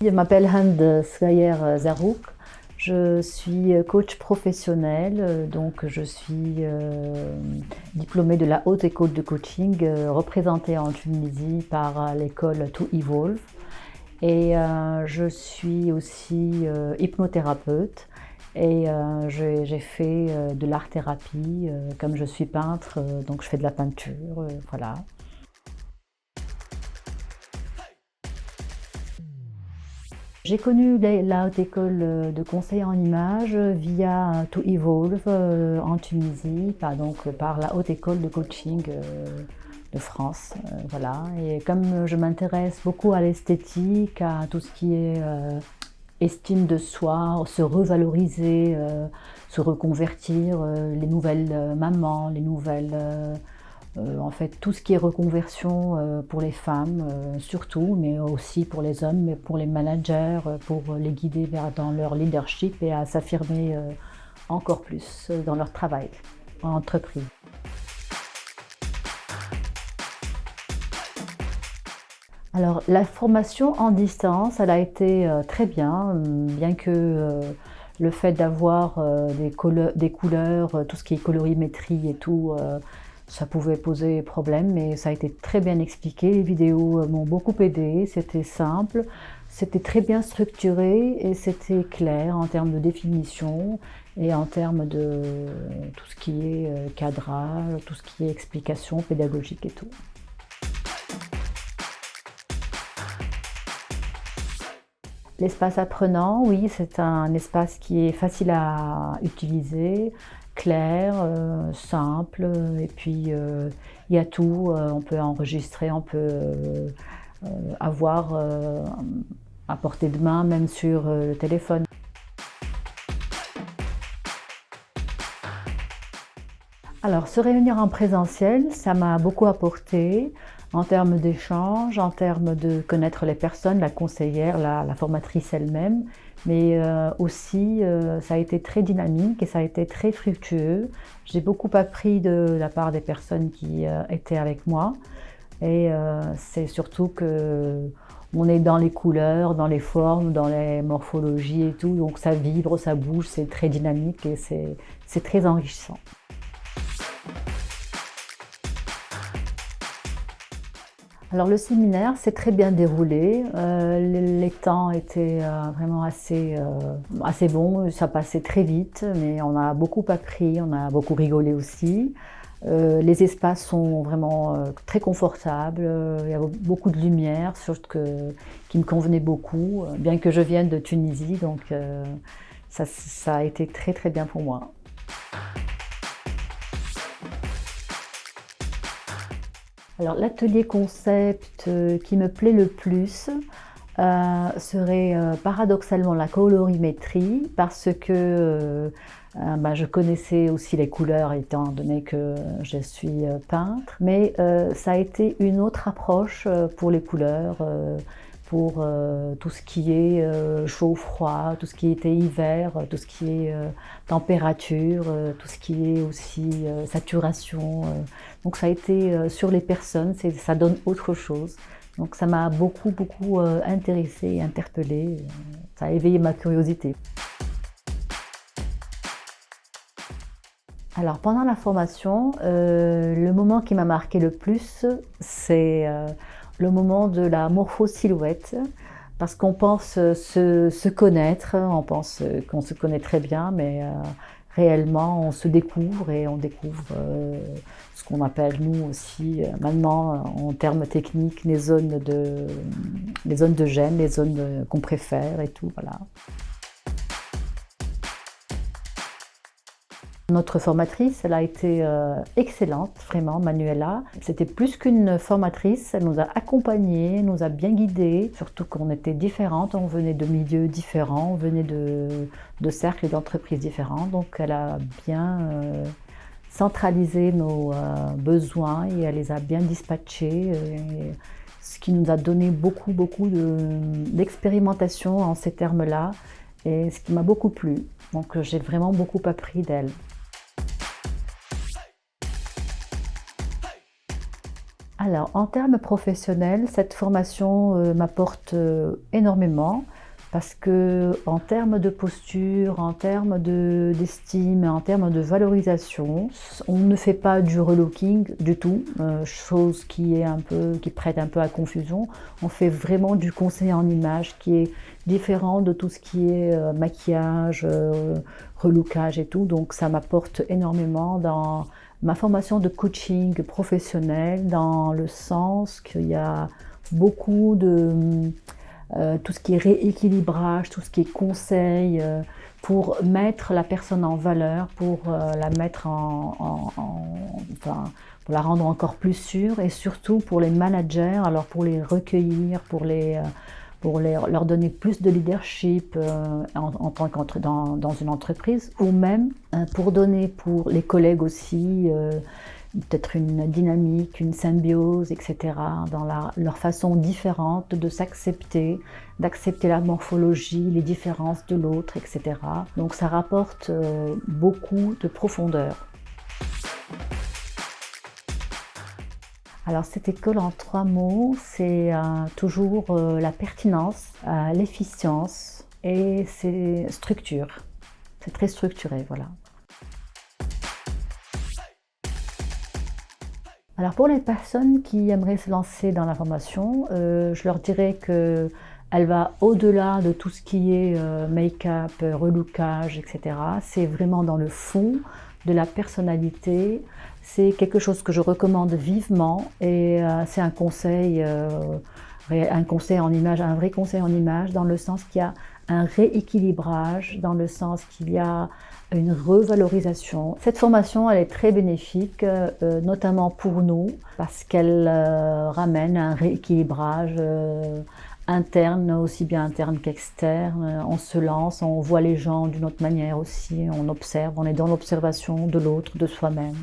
Je m'appelle Hande Sgayer-Zarouk. Je suis coach professionnel, donc je suis diplômée de la Haute École de Coaching, représentée en Tunisie par l'école To Evolve. Et je suis aussi hypnothérapeute et j'ai fait de l'art-thérapie. Comme je suis peintre, donc je fais de la peinture, voilà. J'ai connu la haute école de conseil en images via To Evolve en Tunisie, par la haute école de coaching de France. Voilà. Et comme je m'intéresse beaucoup à l'esthétique, à tout ce qui est estime de soi, se revaloriser, se reconvertir, les nouvelles mamans, les nouvelles en fait, tout ce qui est reconversion pour les femmes, surtout, mais aussi pour les hommes, mais pour les managers, pour les guider dans leur leadership et à s'affirmer encore plus dans leur travail en entreprise. Alors, la formation en distance, elle a été très bien, bien que le fait d'avoir des couleurs, tout ce qui est colorimétrie et tout, ça pouvait poser problème, mais ça a été très bien expliqué. Les vidéos m'ont beaucoup aidé, c'était simple, c'était très bien structuré et c'était clair en termes de définition et en termes de tout ce qui est cadrage, tout ce qui est explication pédagogique et tout. L'espace apprenant, oui, c'est un espace qui est facile à utiliser, clair, simple, et puis il y a tout, on peut enregistrer, on peut avoir à portée de main, même sur le téléphone. Alors, se réunir en présentiel, ça m'a beaucoup apporté en termes d'échange, en termes de connaître les personnes, la conseillère, la formatrice elle-même, mais aussi ça a été très dynamique et ça a été très fructueux. J'ai beaucoup appris de la part des personnes qui étaient avec moi et c'est surtout que on est dans les couleurs, dans les formes, dans les morphologies et tout, donc ça vibre, ça bouge, c'est très dynamique et c'est très enrichissant. Alors le séminaire s'est très bien déroulé, les temps étaient vraiment assez bons, ça passait très vite, mais on a beaucoup appris, on a beaucoup rigolé aussi. Les espaces sont vraiment très confortables, il y a beaucoup de lumière, qui me convenait beaucoup, bien que je vienne de Tunisie, donc ça a été très très bien pour moi. Alors l'atelier concept qui me plaît le plus serait paradoxalement la colorimétrie parce que je connaissais aussi les couleurs étant donné que je suis peintre, mais ça a été une autre approche pour les couleurs, pour tout ce qui est chaud-froid, tout ce qui était hiver, tout ce qui est température, tout ce qui est aussi saturation. Donc ça a été sur les personnes, ça donne autre chose. Donc ça m'a beaucoup intéressée et interpellée. Ça a éveillé ma curiosité. Alors pendant la formation, le moment qui m'a marqué le plus, c'est le moment de la morpho-silhouette, parce qu'on pense se connaître, on pense qu'on se connaît très bien, mais réellement on se découvre et on découvre ce qu'on appelle nous aussi maintenant en termes techniques les zones de gêne, les zones qu'on préfère et tout, voilà. Notre formatrice, elle a été excellente, vraiment, Manuela. C'était plus qu'une formatrice, elle nous a accompagnés, nous a bien guidés, surtout qu'on était différentes, on venait de milieux différents, on venait de cercles et d'entreprises différents, donc elle a bien centralisé nos besoins et elle les a bien dispatchés, ce qui nous a donné beaucoup d'expérimentation en ces termes-là, et ce qui m'a beaucoup plu. Donc j'ai vraiment beaucoup appris d'elle. Alors, en termes professionnels, cette formation m'apporte énormément parce que, en termes de posture, en termes d'estime, en termes de valorisation, on ne fait pas du relooking du tout, chose qui prête un peu à confusion. On fait vraiment du conseil en image qui est différent de tout ce qui est maquillage, relookage et tout. Donc, ça m'apporte énormément dans ma formation de coaching professionnel, dans le sens qu'il y a beaucoup de tout ce qui est rééquilibrage, tout ce qui est conseil pour mettre la personne en valeur, pour la mettre enfin, pour la rendre encore plus sûre, et surtout pour les managers, alors pour les recueillir, leur donner plus de leadership en tant dans une entreprise, ou même pour donner pour les collègues aussi peut-être une dynamique, une symbiose, etc., dans leur façon différente de s'accepter, d'accepter la morphologie, les différences de l'autre, etc. Donc ça rapporte beaucoup de profondeur. Alors cette école en 3 mots, c'est toujours la pertinence, l'efficience et c'est structure. C'est très structuré, voilà. Alors pour les personnes qui aimeraient se lancer dans la formation, je leur dirais qu'elle va au-delà de tout ce qui est make-up, relookage, etc. C'est vraiment dans le fond de la personnalité. C'est quelque chose que je recommande vivement et c'est un conseil en image, un vrai conseil en image, dans le sens qu'il y a un rééquilibrage, dans le sens qu'il y a une revalorisation. Cette formation, elle est très bénéfique, notamment pour nous, parce qu'elle ramène un rééquilibrage interne, aussi bien interne qu'externe. On se lance, on voit les gens d'une autre manière aussi, on observe, on est dans l'observation de l'autre, de soi-même.